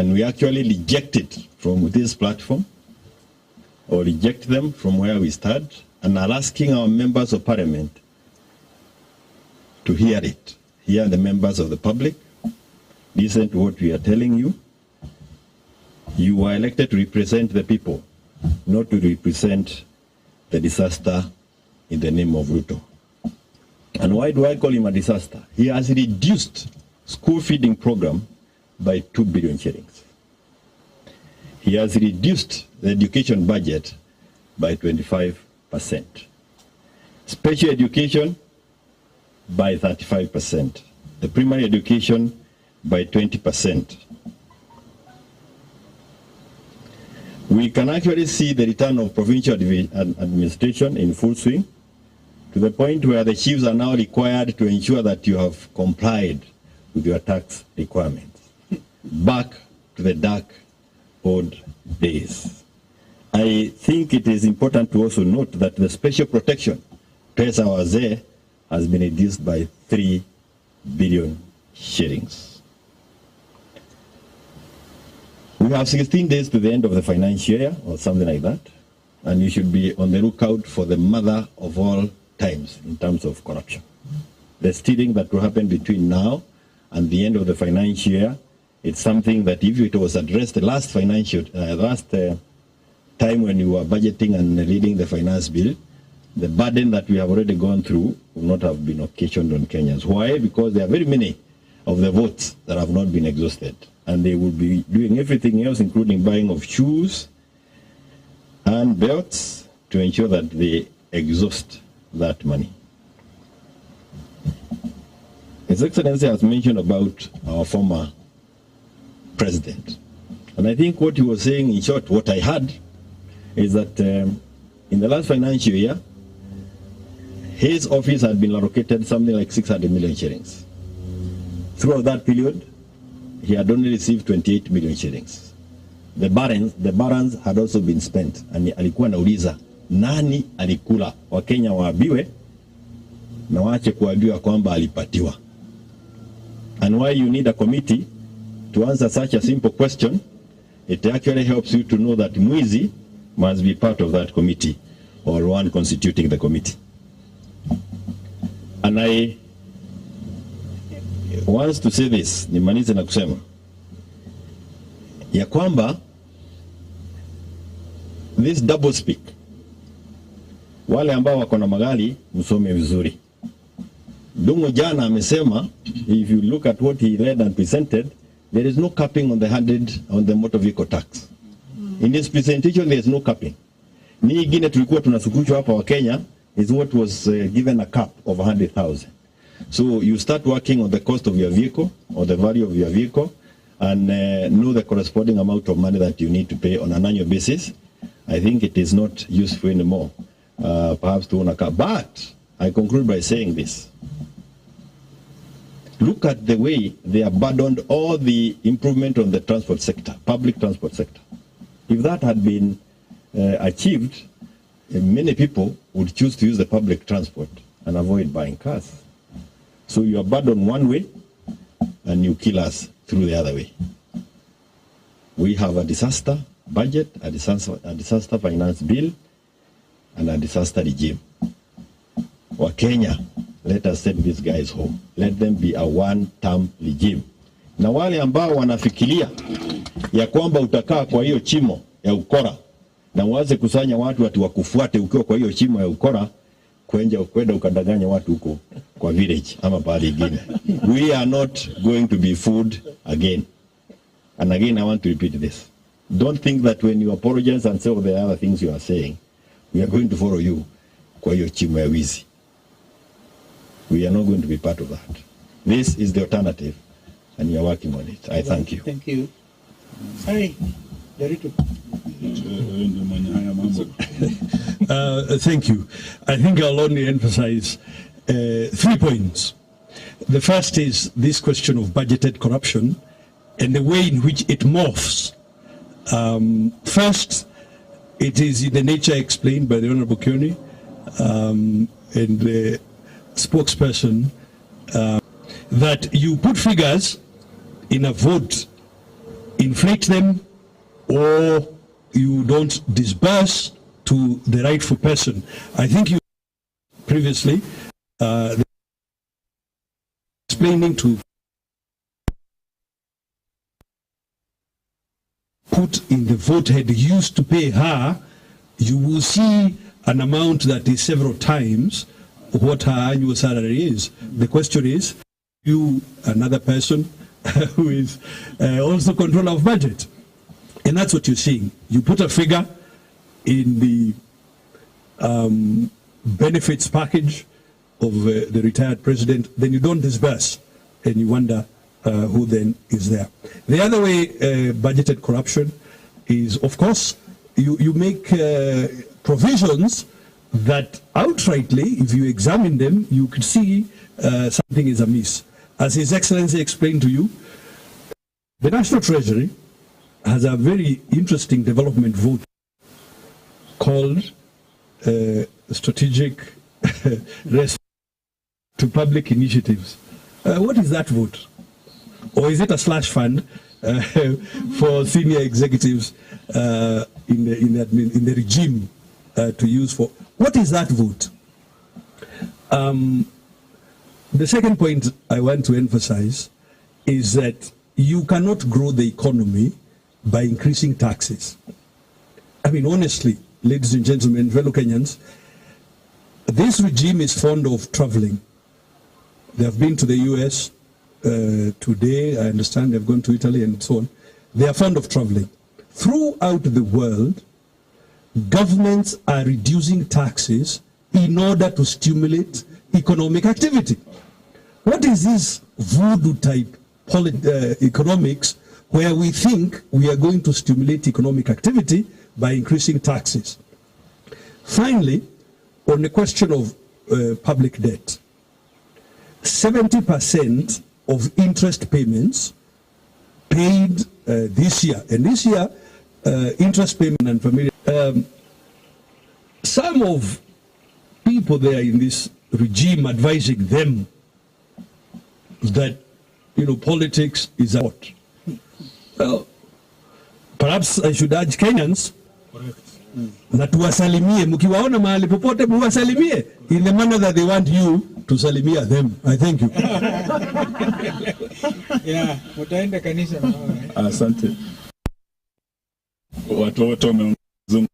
and we actually reject it from this platform, or reject them from where we start, and are asking our members of parliament to hear it, hear the members of the public, listen to what we are telling you. You were elected to represent the people, not to represent the disaster in the name of Ruto. And why do I call him a disaster? He has reduced school feeding program by 2 billion shillings. He has reduced the education budget by 25%. Special education by 35%. The primary education by 20%. We can actually see the return of provincial administration in full swing, to the point where the chiefs are now required to ensure that you have complied with your tax requirements. Back to the dark old days. I think it is important to also note that the special protection pesa wazee has been reduced by 3 billion shillings. We have 16 days to the end of the financial year, or something like that, and you should be on the lookout for the mother of all times in terms of corruption. The stealing that will happen between now and the end of the financial year, it's something that if it was addressed the last time when you were budgeting and reading the finance bill, the burden that we have already gone through will not have been occasioned on Kenyans. Why? Because there are very many of the votes that have not been exhausted, and they will be doing everything else, including buying of shoes and belts, to ensure that they exhaust that money. His Excellency has mentioned about our former president. And I think what he was saying, in short, what I heard, is that in the last financial year, his office had been allocated something like 600 million shillings. Throughout that period, he had only received 28 million shillings. The balance had also been spent. And alikuwa nauliza, nani alikula? Wakenya waambiwe na waache kuambiwa kwamba alipatiwa. And why you need a committee to answer such a simple question, it actually helps you to know that mwizi must be part of that committee, or one constituting the committee. And I want to say this, nimalize na kusema ya kwamba this double speak, wale ambao wako na magari msome vizuri. Dungu jana amesema, if you look at what he read and presented, there is no capping on the motor vehicle tax. In this presentation, there is no capping. Ni ingine tulikuwa tunasukushwa hapa wa Kenya is what was given a cap of 100,000. So you start working on the cost of your vehicle, or the value of your vehicle, and know the corresponding amount of money that you need to pay on an annual basis. I think it is not useful anymore, perhaps to own a car. But I conclude by saying this. Look at the way they abandoned all the improvement on the transport sector, public transport sector. If that had been achieved, many people would choose to use the public transport and avoid buying cars. So you abandon one way and you kill us through the other way. We have a disaster budget, a disaster finance bill, and a disaster regime. Wakenya, let us send these guys home. Let them be a one-term regime. Na wale ambao wanafikiria ya kwamba utakaa kwa hiyo chimo ya ukora na uanze kusanya watu ati wakufuate ukiwa kwa hiyo chimo ya ukora, kwenda ukadanganya watu huko kwa village ama pale ingine. We are not going to be fooled again. And again, I want to repeat this. Don't think that when you apologize and say all the other things you are saying, we are going to follow you kwa hiyo chimo ya wizi. We are not going to be part of that. This is the alternative, and you are working on it. I thank you. Thank you. Sorry, Ruto. Thank you. I think I'll only emphasize 3 points. The first is this question of budgeted corruption and the way in which it morphs. First, it is in the nature explained by the Honorable Kioni and the spokesperson that you put figures in a vote inflate them or you don't disburse to the rightful person. I think you previously explaining to put in the vote had used to pay her, you will see an amount that is several times what her annual salary is. The question is, you, another person who is also controller of budget. And that's what you're seeing. You put a figure in the benefits package of the retired president, then you don't disburse, and you wonder who then is there. The other way budgeted corruption is, of course, you make provisions that outrightly, if you examine them, you could see something is amiss. As His Excellency explained to you, the National Treasury has a very interesting development vote called strategic response to public initiatives. What is that vote? Or is it a slush fund for senior executives in the regime to use for? What is that vote? The second point I want to emphasize is that you cannot grow the economy by increasing taxes. I mean, honestly, ladies and gentlemen, fellow Kenyans, this regime is fond of traveling. They have been to the US today, I understand they've gone to Italy and so on. They are fond of traveling. Throughout the world, governments are reducing taxes in order to stimulate economic activity. What is this voodoo type economics where we think we are going to stimulate economic activity by increasing taxes? Finally, on the question of public debt, 70% of interest payments paid this year, and this year interest payment and familiar. Some of people there in this regime advising them that, you know, politics is a what? Well, perhaps I should urge Kenyans na tuwasalimie, mkiwaona mahali popote muwasalimie in the manner that they want you to salimia them. I thank you. Yeah, mutaenda kanisa na wao. Asante. Watu wote wamezungumza.